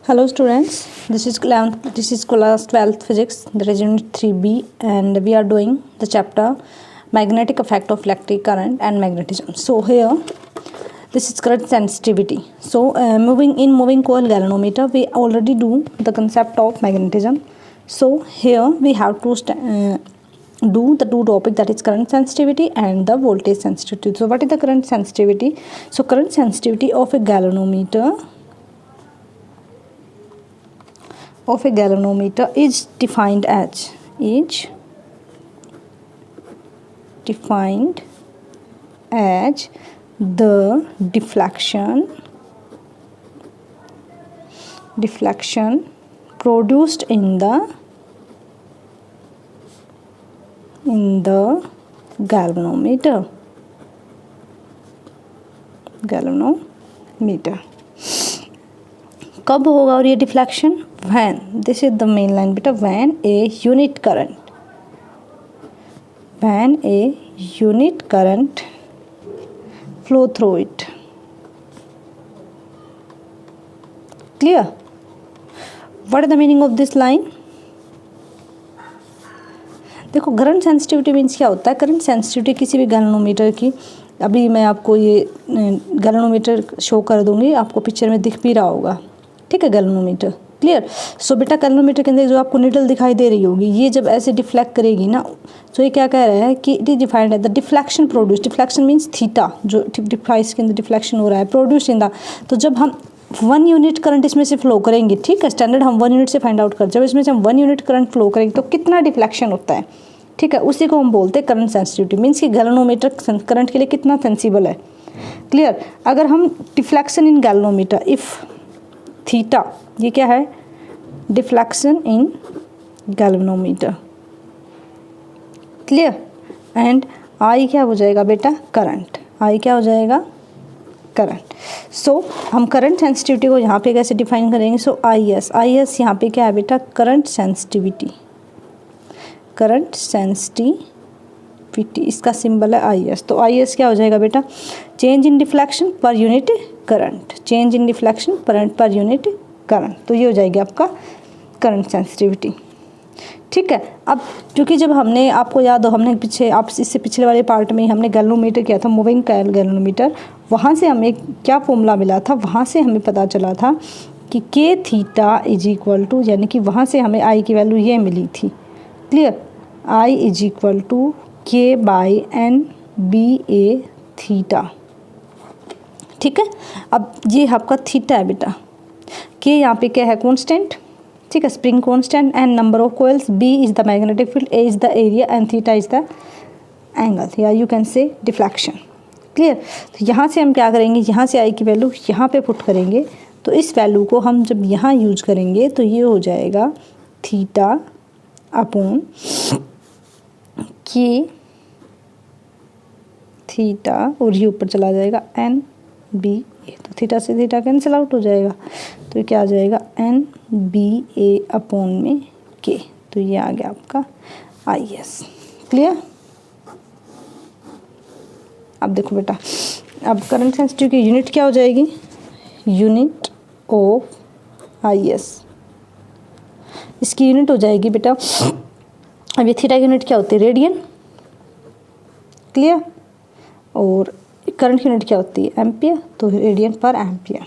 Hello students, this is class 12th physics, that is unit 3b, and we are doing the chapter magnetic effect of electric current and magnetism. So here this is current sensitivity. So moving coil galvanometer, we already do the concept of magnetism. So here we have to do the two topic, that is current sensitivity and the voltage sensitivity. So what is the current sensitivity? So current sensitivity of a galvanometer is defined as the deflection produced in the galvanometer. कब होगा और ये deflection? When, this is the main line बेटा, when a unit current flow through it. Clear? What is the meaning of this line? देखो, current sensitivity means क्या होता है? Current sensitivity किसी भी गैल्वेनोमीटर की, अभी मैं आपको ये गैल्वेनोमीटर शो कर दूंगी, आपको पिक्चर में दिख भी रहा होगा. ठीक है, गैल्वेनोमीटर. क्लियर? सो बेटा गैल्वेनोमीटर के अंदर जो आपको नीडल दिखाई दे रही होगी, ये जब ऐसे डिफ्लेक्ट करेगी ना, तो ये क्या कह रहा है कि it is defined as the deflection produce. Deflection means theta, जो डिवाइस के अंदर डिफ्लेक्शन हो रहा है, प्रोड्यूस इन द. तो जब हम 1 यूनिट करंट इसमें से फ्लो करेंगे, ठीक है, स्टैंडर्ड हम 1 यूनिट से फाइंड आउट कर, जब इसमें से हम 1 यूनिट करंट फ्लो करेंगे तो कितना डिफ्लेक्शन होता है. ठीक है, उसी को हम बोलते हैं करंट सेंसिटिविटी. मीन्स कि गैल्वेनोमीटर करंट के लिए कितना सेंसिबल है. क्लियर? अगर हम deflection in galvanometer, if theta, ये क्या है? Deflection in galvanometer. Clear? And I क्या हो जाएगा बेटा? करंट. आई क्या हो जाएगा? करंट. सो हम करंट सेंसिटिविटी को यहाँ पे कैसे डिफाइन करेंगे? सो आई एस यहाँ पे क्या है बेटा? Current sensitivity. इसका सिंबल है आई एस. तो आई एस क्या हो जाएगा बेटा? Change in deflection per unit current. Change in deflection per unit current. तो ये हो जाएगी आपका करंट सेंसिटिविटी. ठीक है. अब क्योंकि जब हमने, आपको याद हो, हमने इससे पिछले वाले पार्ट में हमने गैल्वेनोमीटर किया था, मूविंग कॉइल गैल्वेनोमीटर, वहाँ से हमें क्या फॉर्मूला मिला था? वहाँ से हमें पता चला था कि के थीटा इज इक्वल टू, यानी कि वहाँ से हमें आई की वैल्यू ये मिली थी. Clear? I is equal to K by N B A theta. ठीक है. अब ये आपका थीटा है बेटा. के यहाँ पे क्या है? कॉन्स्टेंट. ठीक है, spring constant. N number of coils, B is the magnetic field, A is the area and theta is the angle, या you can say deflection. Clear? तो यहाँ से हम क्या करेंगे? यहाँ से आई की वैल्यू यहाँ पे पुट करेंगे. तो इस वैल्यू को हम जब यहाँ यूज करेंगे तो ये हो जाएगा थीटा अपॉन के थीटा, और ये ऊपर चला जाएगा एन बी ए. तो थीटा से थीटा कैंसिल आउट हो जाएगा. तो ये क्या आ जाएगा? एन बी ए अपॉन में के. तो ये आ गया आपका आई एस. क्लियर? अब देखो बेटा, अब करंट सेंसिटिविटी की यूनिट क्या हो जाएगी? Unit of I S. इसकी यूनिट हो जाएगी बेटा, अब ये थीटा यूनिट क्या होती है? रेडियन. क्लियर? और करंट की यूनिट क्या होती है? एम्पियर. तो रेडियन पर एम्पियर.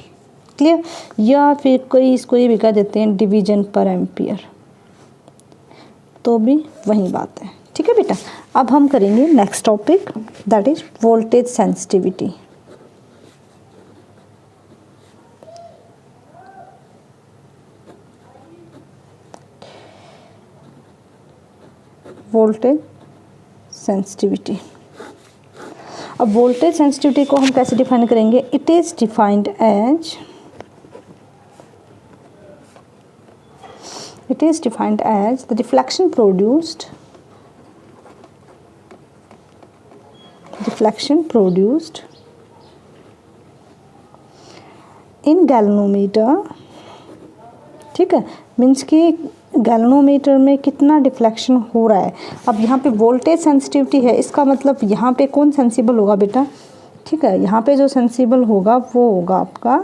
क्लियर? या फिर कोई इसको ये भी कह देते हैं डिवीजन पर एम्पियर, तो भी वही बात है. ठीक है बेटा. अब हम करेंगे next topic, that is voltage sensitivity. Voltage sensitivity. अब वोल्टेज सेंसिटिविटी को हम कैसे डिफाइन करेंगे? It is defined as the deflection produced in galvanometer. ठीक है, मीन्स कि गैल्वेनोमीटर में कितना डिफ्लेक्शन हो रहा है. अब यहाँ पे वोल्टेज सेंसिटिविटी है, इसका मतलब यहाँ पे कौन सेंसिबल होगा बेटा? ठीक है, यहाँ पे जो सेंसिबल होगा वो होगा आपका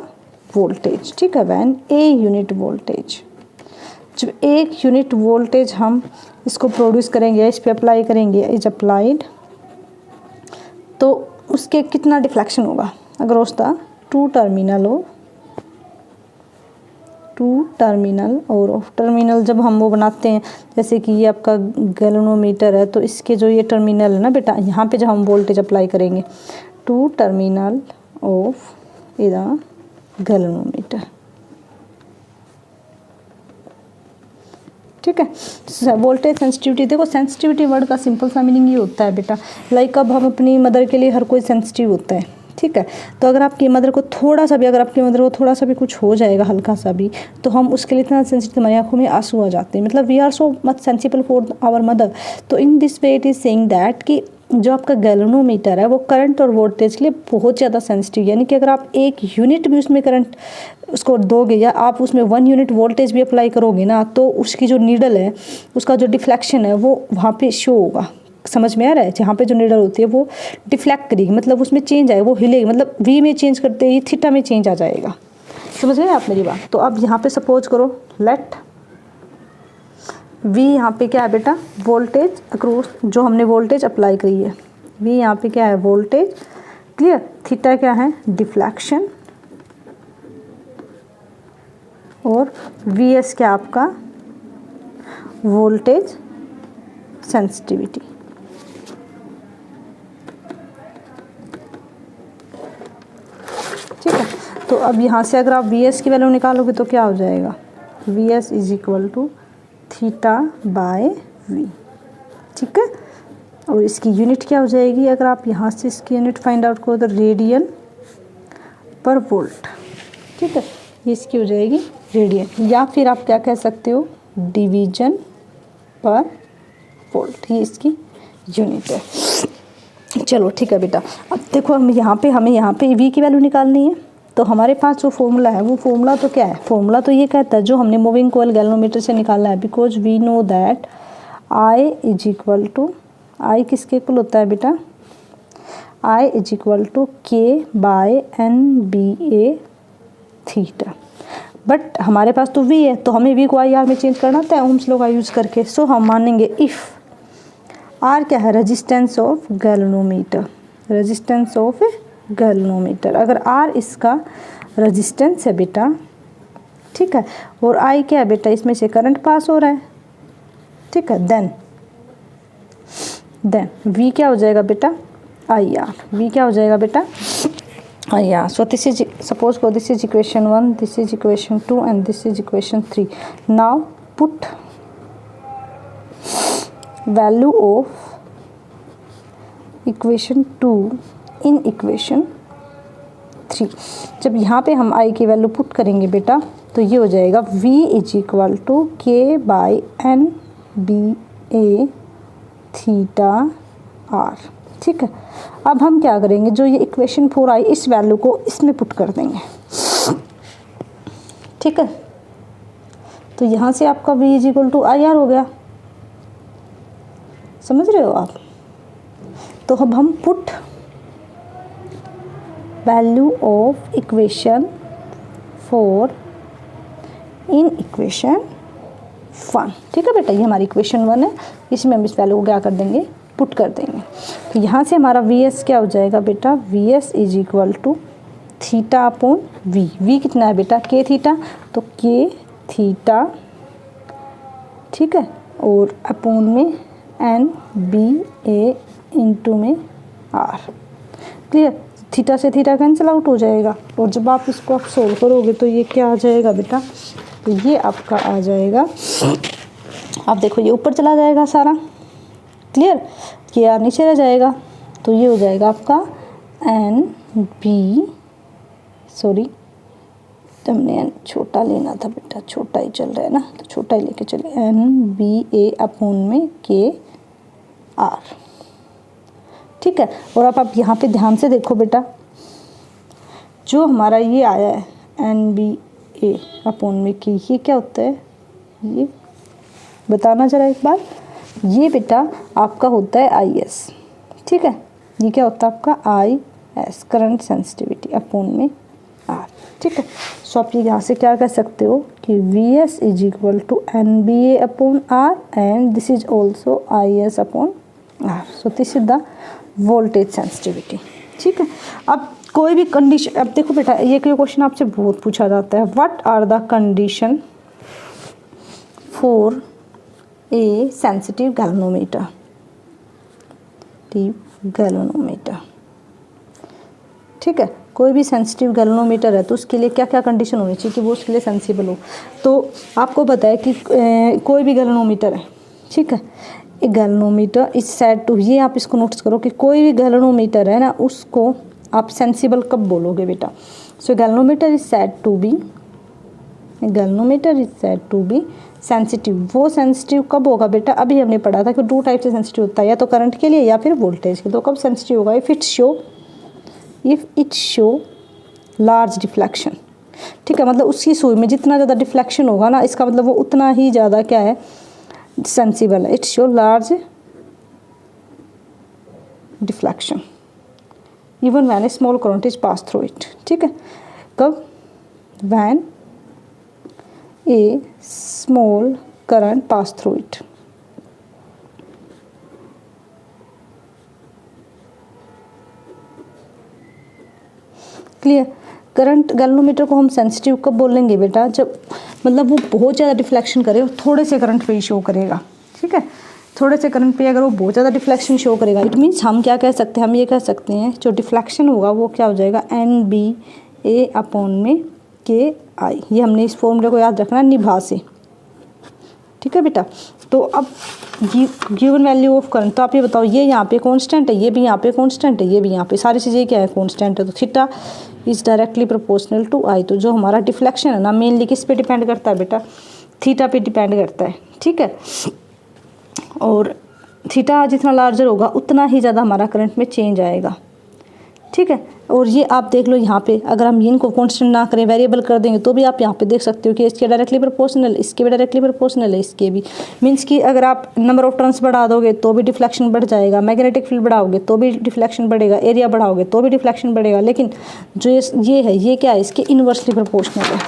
वोल्टेज, ठीक है, व्हेन ए यूनिट वोल्टेज, जब एक यूनिट वोल्टेज हम इसको प्रोड्यूस करेंगे, इस पे अप्लाई करेंगे, इज अप्लाइड, तो उसके कितना डिफ्लेक्शन होगा अक्रॉस द टू टर्मिनल और ऑफ टर्मिनल। जब हम वो बनाते हैं, जैसे कि ये आपका गैल्वेनोमीटर है, तो इसके जो ये टर्मिनल है ना बेटा, यहाँ पे जब हम वोल्टेज अप्लाई करेंगे, two terminal of the galvanometer, ठीक है। वोल्टेज सेंसिटिविटी, देखो सेंसिटिविटी वर्ड का सिंपल सा मीनिंग ये होता है बेटा, लाइक अब हम अपनी मदर के लिए हर कोई सेंसिटिव होता है, ठीक है। तो अगर आपकी मदर को थोड़ा सा भी, अगर आपकी मदर को थोड़ा सा भी कुछ हो जाएगा, हल्का सा भी, तो हम उसके लिए इतना सेंसिटिव, हमारी आंखों में आंसू आ जाते हैं, मतलब we are so much sensible for our mother. तो in this way it is saying that कि जो आपका गैल्वेनोमीटर है वो करंट और वोल्टेज के लिए बहुत ज़्यादा सेंसिटिव, यानी कि अगर आप एक यूनिट भी उसमें करंट उसको दोगे या आप उसमें 1 यूनिट वोल्टेज भी अप्लाई करोगे ना, तो उसकी जो नीडल है, उसका जो डिफ्लेक्शन है वो वहाँ पे शो होगा। समझ में आ रहा है? जहाँ पे जो नीडल होती है वो डिफ्लेक्ट करेगी, मतलब उसमें चेंज आएगा, वो हिलेगी, मतलब वी में चेंज करते ही थीटा में चेंज आ जाएगा। समझ रहे हैं आप मेरी बात? तो अब यहाँ पे सपोज करो, लेट वी यहाँ पे क्या है बेटा, वोल्टेज अक्रॉस, जो हमने वोल्टेज अप्लाई करी है, वी यहाँ पे क्या है, वोल्टेज, क्लियर। थीटा क्या है, डिफ्लेक्शन, और वी एस क्या आपका, वोल्टेज सेंसिटिविटी। ठीक है, तो अब यहाँ से अगर आप वी एस की वैल्यू निकालोगे तो क्या हो जाएगा, V S is equal to theta by V, ठीक है। और इसकी यूनिट क्या हो जाएगी, अगर आप यहाँ से इसकी यूनिट फाइंड आउट करो तो रेडियन पर वोल्ट, ठीक है, ये इसकी हो जाएगी रेडियन, या फिर आप क्या कह सकते हो, डिवीजन पर वोल्ट, ये इसकी यूनिट है। चलो ठीक है बेटा, अब देखो हमें यहाँ पे वी की वैल्यू निकालनी है, तो हमारे पास जो फॉर्मूला है वो फॉर्मूला तो क्या है, फॉर्मूला तो ये कहता है जो हमने मूविंग कॉइल गैल्वेनोमीटर से निकालना है, because we know that I is equal to, I किसके इक्वल होता है बेटा, I is equal to K by N B A theta, but हमारे पास तो वी है, तो हमें वी को आई आर में चेंज करना होता है ओम्स लॉ का यूज़ करके। सो हम मानेंगे इफ़ आर क्या है, resistance of galvanometer, resistance of galvanometer, अगर आर इसका रेजिस्टेंस है बेटा, ठीक है, और आई क्या है बेटा, इसमें से करंट पास हो रहा है, ठीक है, देन वी क्या हो जाएगा बेटा, आई आर, वी क्या हो जाएगा बेटा, I R. So this is, suppose को this is equation 1, this is equation 2 and this is equation 3। Now put value of equation 2 in equation 3। जब यहाँ पे हम आई की वैल्यू पुट करेंगे बेटा, तो ये हो जाएगा v is equal to K by N B A theta R, ठीक है। अब हम क्या करेंगे, जो ये इक्वेशन 4 आई, इस वैल्यू को इसमें पुट कर देंगे, ठीक है। तो यहाँ से आपका v is equal to I R हो गया, समझ रहे हो आप? तो अब हम put value of equation 4 in equation 1, ठीक है बेटा, ये हमारी इक्वेशन 1 है, इसमें हम इस वैल्यू को क्या कर देंगे, पुट कर देंगे। तो यहाँ से हमारा वी एस क्या हो जाएगा बेटा, V S is equal to theta upon V, V कितना है बेटा, के थीटा, तो के थीटा, ठीक है, और अपॉन में एन बी ए इंटू में आर, क्लियर। थीटा से थीटा कैंसिल आउट हो जाएगा, और जब आप इसको आप सोल्व करोगे तो ये क्या आ जाएगा बेटा, तो ये आपका आ जाएगा, आप देखो ये ऊपर चला जाएगा सारा, क्लियर, के आर नीचे रह जाएगा, तो ये हो जाएगा आपका एन बी, सॉरी तो हमने एन छोटा लेना था बेटा, छोटा ही चल रहा है ना, तो छोटा ही लेके चलिए, एन बी ए अपॉन में के आर, ठीक है। और अब आप यहाँ पे ध्यान से देखो बेटा, जो हमारा ये आया है एन बी ए अपॉन में के, ये क्या होता है, ये बताना जरा एक बार, ये बेटा आपका होता है आई एस, ठीक है, ये क्या होता है आपका I S, current sensitivity upon में आर। ठीक है। सो आप यहाँ से क्या कह सकते हो कि Vs is equal to NBA upon R and this is also IS upon R। So this is the voltage sensitivity. ठीक है। अब कोई भी कंडीशन, अब देखो बेटा ये क्वेश्चन आपसे बहुत पूछा जाता है, what are the condition for a sensitive galvanometer, galvanometer. ठीक है, कोई भी सेंसिटिव गैल्वेनोमीटर है तो उसके लिए क्या क्या कंडीशन होनी चाहिए कि वो उसके लिए सेंसिबल हो। तो आपको पता है कि कोई भी गैल्वेनोमीटर है, ठीक है, एक गैल्वेनोमीटर इज सेड टू, ये आप इसको नोटिस करो कि कोई भी गैल्वेनोमीटर है ना उसको आप सेंसिबल कब बोलोगे बेटा। So galvanometer is said to be, galvanometer is said to be sensitive. वो सेंसिटिव कब होगा बेटा, अभी हमने पढ़ा था कि 2 टाइप से सेंसिटिव होता है, या तो करंट के लिए या फिर वोल्टेज के। तो कब सेंसिटिव होगा, if it show large deflection. ठीक है, मतलब उसकी सुई में जितना ज़्यादा डिफ्लेक्शन होगा ना, इसका मतलब वो उतना ही ज़्यादा क्या है, सेंसिबल है। It show large deflection even when A small current is pass through it. ठीक है, कब, when A small current pass through it. Clear. Current galvanometer को हम सेंसिटिव कब बोलेंगे बेटा, जब मतलब वो बहुत ज़्यादा डिफ्लेक्शन करे और थोड़े से करंट पे ही शो करेगा। ठीक है, थोड़े से करंट पे अगर वो बहुत ज़्यादा डिफ्लेक्शन शो करेगा, इट मीन्स हम क्या कह सकते हैं, हम ये कह सकते हैं जो डिफ्लेक्शन होगा वो क्या हो जाएगा, NBA अपॉन में KI। ये हमने इस फॉर्मूले को याद रखना है, निभा से। ठीक है बेटा, तो अब गिवन वैल्यू ऑफ करंट, तो आप ये बताओ, ये यहाँ पे कांस्टेंट है, ये भी यहाँ पे कांस्टेंट है, ये भी यहाँ पे, सारी चीज़ें क्या है, कांस्टेंट है। तो theta is directly proportional to I। तो जो हमारा डिफ्लेक्शन है ना मेनली किस पे डिपेंड करता है बेटा, थीटा पे डिपेंड करता है। ठीक है, और थीटा जितना लार्जर होगा उतना ही ज़्यादा हमारा करंट में चेंज आएगा। ठीक है, और ये आप देख लो यहाँ पे, अगर हम इनको कांस्टेंट ना करें, वेरिएबल कर देंगे, तो भी आप यहाँ पे देख सकते हो कि इसके डायरेक्टली प्रोपोर्शनल, इसके भी डायरेक्टली प्रोपोर्शनल है, इसके भी। मीन्स कि अगर आप नंबर ऑफ टर्न्स बढ़ा दोगे तो भी डिफ्लेक्शन बढ़ जाएगा, मैग्नेटिक फील्ड बढ़ाओगे तो भी डिफ्लेक्शन बढ़ेगा, एरिया बढ़ाओगे तो भी डिफ्लेक्शन बढ़ेगा। लेकिन जो ये है, ये क्या है, इसके इन्वर्सली प्रोपोर्शनल है।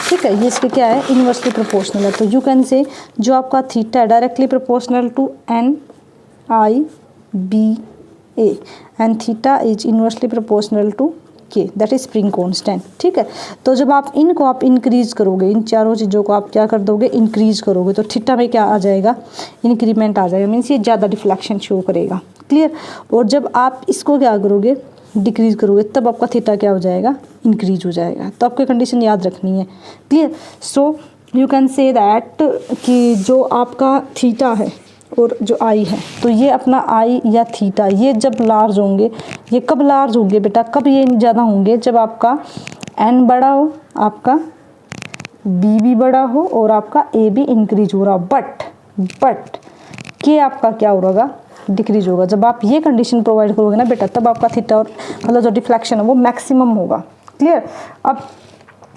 ठीक है, ये इसके क्या है, इन्वर्सली प्रोपोर्शनल है। तो यू कैन से जो आपका थीटा है directly proportional to NIBA and theta is inversely proportional to K, that is spring constant. ठीक है, तो जब आप इनको आप इंक्रीज करोगे, इन चारों चीज़ों को आप क्या कर दोगे, इंक्रीज करोगे, तो थीटा में क्या आ जाएगा, इंक्रीमेंट आ जाएगा, मीन्स ये ज़्यादा डिफ्लेक्शन शो करेगा। क्लियर। और जब आप इसको क्या करोगे, डिक्रीज करोगे, तब आपका थीटा क्या हो जाएगा, इंक्रीज हो जाएगा। तो आपको कंडीशन याद रखनी है। Clear. So you can say that कि जो आपका थीटा है और जो I है, तो ये अपना I या थीटा ये जब लार्ज होंगे, ये कब लार्ज होंगे बेटा, कब ये ज़्यादा होंगे, जब आपका N बड़ा हो, आपका B भी बड़ा हो और आपका A भी इंक्रीज हो रहा। बट K आपका क्या हो रहा, डिक्रीज होगा। जब आप ये कंडीशन प्रोवाइड करोगे ना बेटा, तब आपका थीटा और मतलब जो डिफ्लेक्शन है वो मैक्सिमम होगा। क्लियर। अब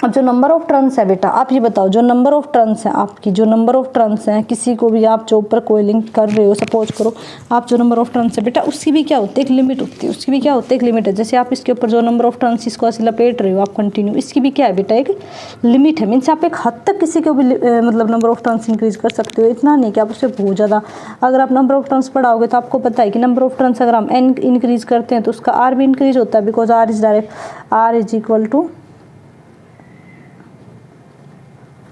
जो नंबर ऑफ टर्न्स है बेटा, आप ये बताओ, जो नंबर ऑफ टर्न्स है आपकी, जो नंबर ऑफ टर्न्स हैं, किसी को भी आप जो ऊपर कोयलिंग कर रहे हो, सपोज करो आप, जो नंबर ऑफ टर्न्स है बेटा, उसकी भी क्या होती है, एक लिमिट होती है, उसकी भी क्या होती है, एक लिमिट है। जैसे आप इसके ऊपर जो नंबर ऑफ टर्न्स इसको ऐसे लपेट रहे हो आप कंटिन्यू, इसकी भी क्या है बेटा, एक लिमिट है। मीन्स आप एक हद तक किसी को भी मतलब नंबर ऑफ टर्न्स इंक्रीज कर सकते हो, इतना नहीं कि आप उससे बहुत ज़्यादा। अगर आप नंबर ऑफ टर्न्स बढ़ाओगे तो आपको पता है कि नंबर ऑफ टर्न्स अगर हम N इंक्रीज करते हैं तो उसका R भी इंक्रीज होता है, because R is equal to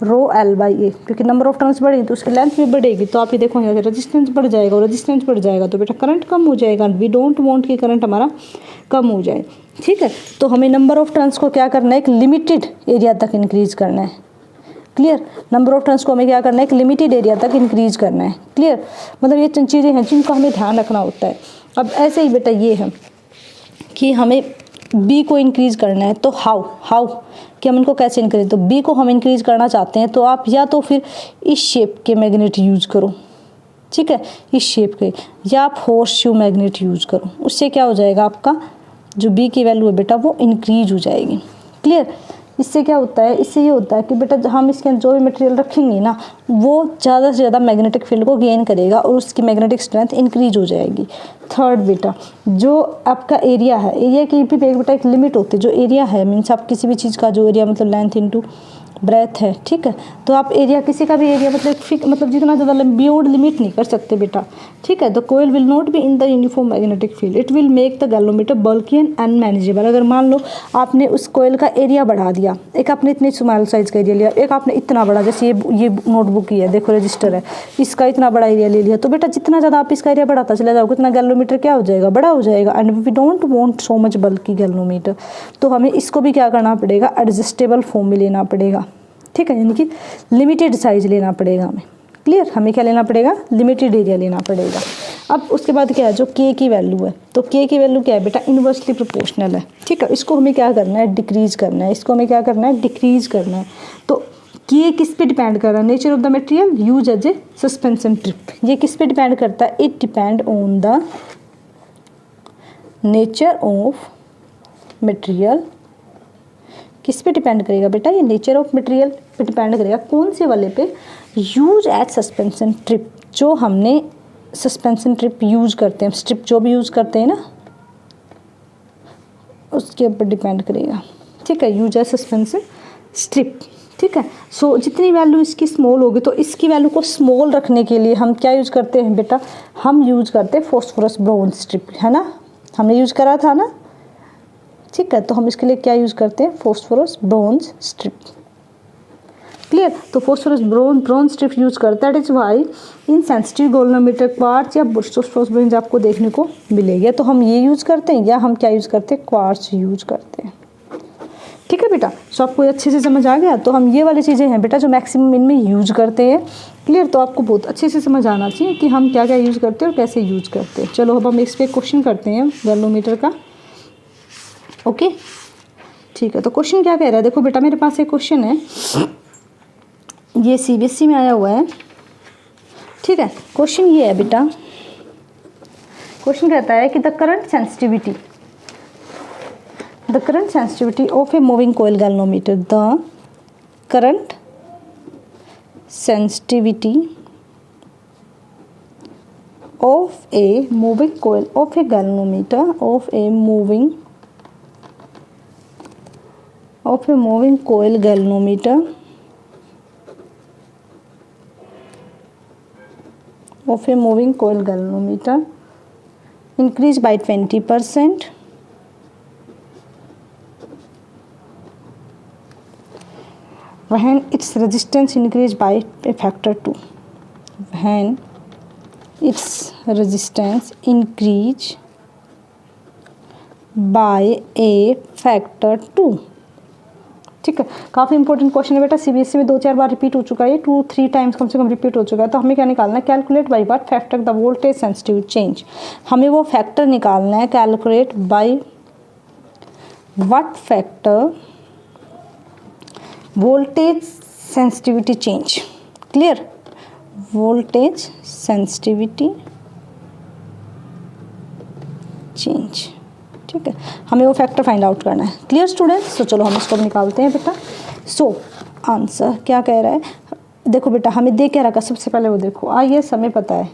rho L/A, क्योंकि नंबर ऑफ टर्न्स बढ़ेगी तो उसकी लेंथ भी बढ़ेगी। तो आप ये देखो यहाँ रेजिस्टेंस बढ़ जाएगा, और रेजिस्टेंस बढ़ जाएगा तो बेटा करंट कम हो जाएगा। वी डोंट वांट कि करंट हमारा कम हो जाए। ठीक है, तो हमें नंबर ऑफ टर्न्स को क्या करना है, एक लिमिटेड एरिया तक इंक्रीज करना है। क्लियर। नंबर ऑफ टर्न्स को हमें क्या करना है, एक लिमिटेड एरिया तक इंक्रीज करना है। क्लियर। मतलब ये चंद चीज़ें हैं जिनको हमें ध्यान रखना होता है। अब ऐसे ही बेटा ये है कि हमें B को इंक्रीज़ करना है, तो हाउ कि हम इनको कैसे इंक्रीज, तो B को हम इंक्रीज़ करना चाहते हैं तो आप या तो फिर इस शेप के मैग्नेट यूज़ करो। ठीक है, इस शेप के, या आप हॉर्स शू मैग्नेट यूज़ करो। उससे क्या हो जाएगा, आपका जो B की वैल्यू है बेटा वो इंक्रीज हो जाएगी। क्लियर। इससे क्या होता है, इससे ये होता है कि बेटा हम इसके अंदर जो भी मटेरियल रखेंगे ना वो ज़्यादा से ज़्यादा मैग्नेटिक फील्ड को गेन करेगा और उसकी मैग्नेटिक स्ट्रेंथ इंक्रीज हो जाएगी। थर्ड बेटा, जो आपका एरिया है, एरिया की भी बेटा एक लिमिट होती है। जो एरिया है मीन्स आप किसी भी चीज़ का जो एरिया मतलब लेंथ इंटू ब्रेथ है, ठीक है, तो आप एरिया किसी का भी एरिया मतलब जितना ज़्यादा बियॉन्ड लिमिट नहीं कर सकते बेटा, ठीक है। The coil will not be in the uniform magnetic field, it will make the galvanometer bulky and unmanageable. अगर मान लो आपने उस कोयल का एरिया बढ़ा दिया, एक आपने इतनी स्मॉल साइज़ का एरिया लिया, एक आपने इतना बड़ा, जैसे ये नोटबुक ही है, देखो रजिस्टर है, इसका इतना बड़ा एरिया ले लिया, तो बेटा जितना ज़्यादा आप इसका एरिया बढ़ाता चला जाओगे उतना गैल्वोमीटर क्या हो जाएगा, बड़ा हो जाएगा। And we don't want so much bulky galvanometer, तो हमें इसको भी क्या करना पड़ेगा, एडजस्टेबल फॉर्म में लेना पड़ेगा, ठीक है, यानी कि लिमिटेड साइज लेना पड़ेगा हमें। क्लियर, हमें क्या लेना पड़ेगा, लिमिटेड एरिया लेना पड़ेगा। अब उसके बाद क्या है, जो के की वैल्यू है, तो के की वैल्यू क्या है बेटा, इन्वर्सली प्रोपोर्शनल है, ठीक है। इसको हमें क्या करना है, डिक्रीज करना है, इसको हमें क्या करना है, डिक्रीज करना है। तो के किस पे डिपेंड कर रहा है, nature of the material use as a suspension strip. ये किस पे डिपेंड करता है, it depend on the nature of material. किस पे डिपेंड करेगा बेटा, ये नेचर ऑफ मटेरियल पे डिपेंड करेगा। कौन से वाले पे, यूज एज सस्पेंशन ट्रिप, जो हमने सस्पेंशन ट्रिप यूज करते हैं, स्ट्रिप जो भी यूज करते हैं ना उसके ऊपर डिपेंड करेगा, ठीक है, यूज एज सस्पेंशन स्ट्रिप, ठीक है। सो जितनी वैल्यू इसकी स्मॉल होगी तो इसकी वैल्यू को स्मॉल रखने के लिए हम क्या यूज करते हैं बेटा, हम यूज करते हैं फॉस्फोरस ब्रोंज स्ट्रिप, है ना, हमने यूज करा था ना, ठीक है। तो हम इसके लिए क्या यूज़ करते हैं, फॉस्फोरस ब्रोंज स्ट्रिप। क्लियर, तो फॉस्फोरस ब्रोंज स्ट्रिप यूज़ करता है। That is why in sensitive galvanometer quartz या फॉस्फोरस आपको देखने को मिलेगा। तो हम ये यूज़ करते हैं या हम क्या यूज़ करते हैं, क्वार्ट्ज यूज़ करते हैं, ठीक है बेटा। सो आपको अच्छे से समझ आ गया। तो हम ये वाली चीज़ें हैं बेटा जो मैक्सिमम इनमें यूज करते हैं। क्लियर, तो आपको बहुत अच्छे से समझ आना चाहिए कि हम क्या क्या यूज़ करते हैं और कैसे यूज़ करते हैं। चलो अब हम इस पर क्वेश्चन करते हैं गैल्वेनोमीटर का, ओके, ठीक है। तो क्वेश्चन क्या कह रहा है, देखो बेटा मेरे पास एक क्वेश्चन है, ये सीबीएसई में आया हुआ है, ठीक है। क्वेश्चन ये है बेटा, क्वेश्चन कहता है कि the current sensitivity of a moving coil galvanometer, the current sensitivity of a moving coil of a galvanometer of a moving coil galvanometer increase by 20% when its resistance increase by a factor 2, when its resistance increase by a factor 2, ठीक है। काफ़ी important question है बेटा, CBSE में 2-4 बार repeat हो चुका है, 2-3 times कम से कम रिपीट हो चुका है। तो हमें क्या निकालना है, calculate by what factor the voltage sensitivity change, हमें वो फैक्टर निकालना है, calculate by what factor voltage sensitivity change. Clear, voltage sensitivity change, ठीक है, हमें वो फैक्टर फाइंड आउट करना है। क्लियर स्टूडेंट्स, तो चलो हम इसको निकालते हैं बेटा। सो आंसर क्या कह रहा है, देखो बेटा हमें दे क्या रखा, सबसे पहले वो देखो IS हमें पता है।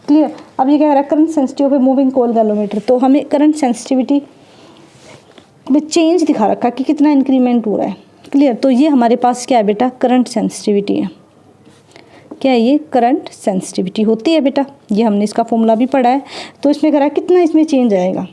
क्लियर, अब ये कह रहा है current sensitivity of moving coil galvanometer, तो हमें करंट सेंसिटिविटी में चेंज दिखा रखा कि कितना इंक्रीमेंट हो रहा है। क्लियर, तो ये हमारे पास क्या है बेटा, करंट सेंसिटिविटी है। क्या है ये, करंट सेंसिटिविटी होती है बेटा, ये हमने इसका फॉर्मूला भी पढ़ा है। तो इसमें कह रहा है कितना इसमें चेंज आएगा,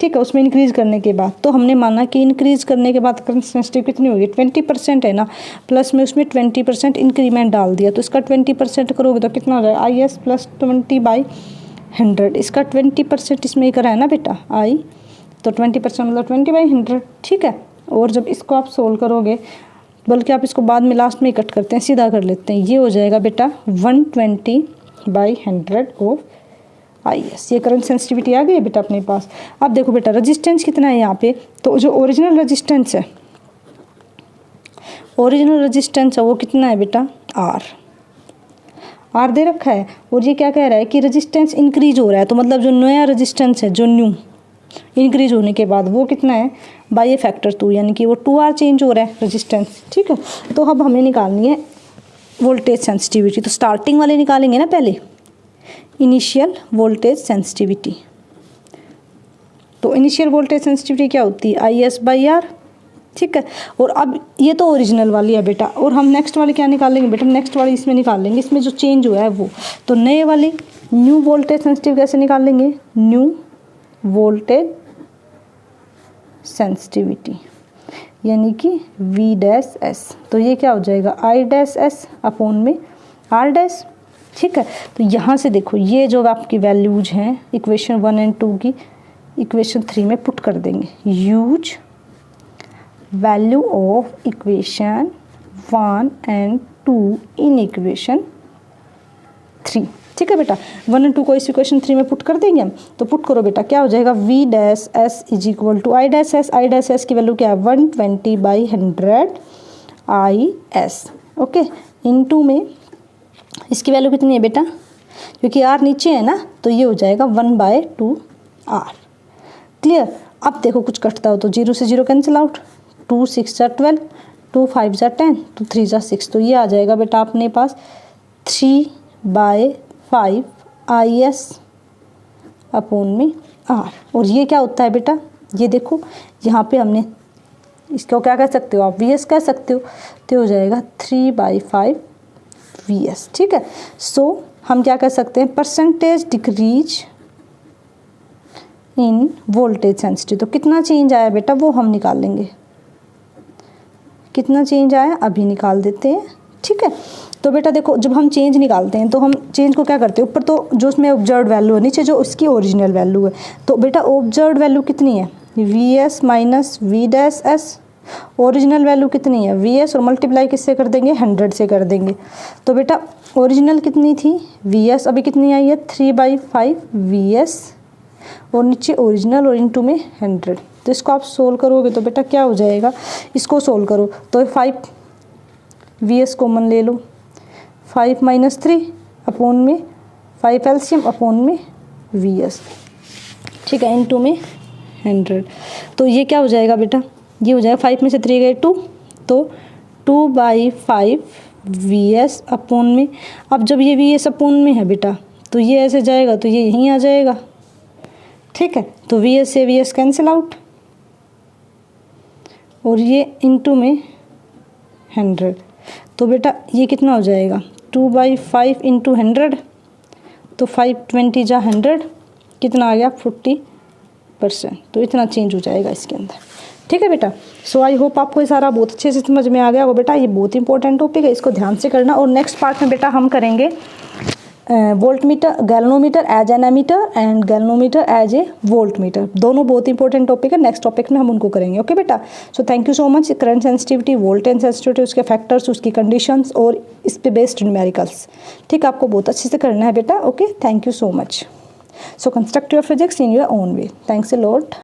ठीक है, उसमें इंक्रीज़ करने के बाद। तो हमने माना कि इंक्रीज़ करने के बाद करंट सेंसिटिविटी कितनी होगी, 20% है ना, प्लस में उसमें 20% इंक्रीमेंट डाल दिया, तो इसका 20% करोगे तो कितना हो जाएगा, IS प्लस 20/100, इसका 20% इसमें ही करा है ना बेटा I, तो 20% मतलब 20/100, ठीक है। और जब इसको आप सोल्व करोगे, बल्कि आप इसको बाद में लास्ट में कट करते हैं, सीधा कर लेते हैं, ये हो जाएगा बेटा 120/100 ऑफ IS। ये करंट सेंसिटिविटी आ गई है बेटा अपने पास। अब देखो बेटा रेजिस्टेंस कितना है यहाँ पे, तो जो ओरिजिनल रेजिस्टेंस है, वो कितना है बेटा, R दे रखा है। और ये क्या कह रहा है कि रेजिस्टेंस इंक्रीज हो रहा है, तो मतलब जो नया रेजिस्टेंस है, जो न्यू इंक्रीज होने के बाद वो कितना है, बाई ए फैक्टर 2, यानी कि वो 2R चेंज हो रहा है रेजिस्टेंस, ठीक है। तो अब हमें निकालनी है वोल्टेज सेंसिटिविटी। तो स्टार्टिंग वाले निकालेंगे ना पहले, इनिशियल वोल्टेज सेंसिटिविटी। तो इनिशियल वोल्टेज सेंसिटिविटी क्या होती है, IS/R, ठीक है। और अब ये तो ओरिजिनल वाली है बेटा, और हम नेक्स्ट वाली क्या निकालेंगे बेटा, नेक्स्ट वाली इसमें निकाल लेंगे, इसमें जो चेंज हुआ है वो। तो नए वाली न्यू वोल्टेज सेंसिटिव कैसे निकालेंगे, न्यू वोल्टेज सेंसिटिविटी, यानी कि V'(S). तो ये क्या हो जाएगा, I'(S) अपॉन में R', ठीक है। तो यहाँ से देखो ये जो आपकी वैल्यूज हैं इक्वेशन 1 और 2 की इक्वेशन 3 में पुट कर देंगे। यूज वैल्यू ऑफ इक्वेशन 1 और 2 इन इक्वेशन 3, ठीक है बेटा। 1 और 2 को इस इक्वेशन 3 में पुट कर देंगे हम। तो पुट करो बेटा, क्या हो जाएगा, V'(S) is equal to I'(S). I'(S) की वैल्यू क्या है, 120/100 IS, ओके। इनटू में इसकी वैल्यू कितनी है बेटा, क्योंकि R नीचे है ना, तो ये हो जाएगा 1/2R। क्लियर। अब देखो कुछ कटता हो तो 0 से 0 कैंसिल आउट, 2 6 = 12, 2 5 = 10, 2 3 = 6। तो ये आ जाएगा बेटा अपने पास 3/5 IS अपॉन में R। और ये क्या होता है बेटा, ये देखो यहाँ पे हमने इसको क्या कह सकते हो आप, VS कह सकते हो। तो हो जाएगा 3/5 VS, ठीक है। सो हम क्या कर सकते हैं, percentage decrease in voltage sensitive. तो कितना चेंज आया बेटा वो हम निकाल लेंगे, कितना चेंज आया अभी निकाल देते हैं, ठीक है। तो बेटा देखो जब हम चेंज निकालते हैं तो हम चेंज को क्या करते हैं, ऊपर तो जो उसमें ऑब्जर्व वैल्यू है, नीचे जो उसकी ओरिजिनल वैल्यू है। तो बेटा ऑब्जर्व वैल्यू कितनी है, VS minus V'(S). Original value कितनी है, VS, और मल्टीप्लाई किससे कर देंगे, 100 से कर देंगे। तो बेटा ओरिजिनल कितनी थी, VS, अभी कितनी आई है, 3/5 VS, और नीचे ओरिजिनल और इनटू में 100। तो इसको आप सोल्व करोगे तो बेटा क्या हो जाएगा, इसको सोल्व करो तो 5 VS कॉमन ले लो, 5 - 3 अपॉन में 5 एलसीएम अपॉन में VS, ठीक है, इनटू में 100। तो ये क्या हो जाएगा बेटा, ये हो जाएगा 5 में से 3 गए 2, तो 2/5 VS अपॉन में। अब जब ये VS अपॉन में है बेटा तो ये ऐसे जाएगा तो ये यहीं आ जाएगा, ठीक है। तो VS से VS कैंसिल आउट, और ये इनटू में 100। तो बेटा ये कितना हो जाएगा, 2/5 × 100, तो 520 × 100 कितना आ गया, 40%। तो इतना चेंज हो जाएगा इसके अंदर, ठीक है बेटा। सो आई होप आपको ये सारा बहुत अच्छे से समझ में आ गया होगा बेटा। ये बहुत इंपॉर्टेंट टॉपिक है, इसको ध्यान से करना। और नेक्स्ट पार्ट में बेटा हम करेंगे voltmeter, galvanometer as an ammeter and galvanometer as a voltmeter. दोनों बहुत इंपॉर्टेंट टॉपिक है, नेक्स्ट टॉपिक में हम उनको करेंगे, ओके बेटा। So thank you so much. Current sensitivity, voltage sensitivity, उसके फैक्टर्स, उसकी कंडीशंस और इस पे बेस्ड न्यूमेरिकल्स, ठीक, आपको बहुत अच्छे से करना है बेटा, okay. Thank you so much. So construct your physics in your own way. Thanks a lot.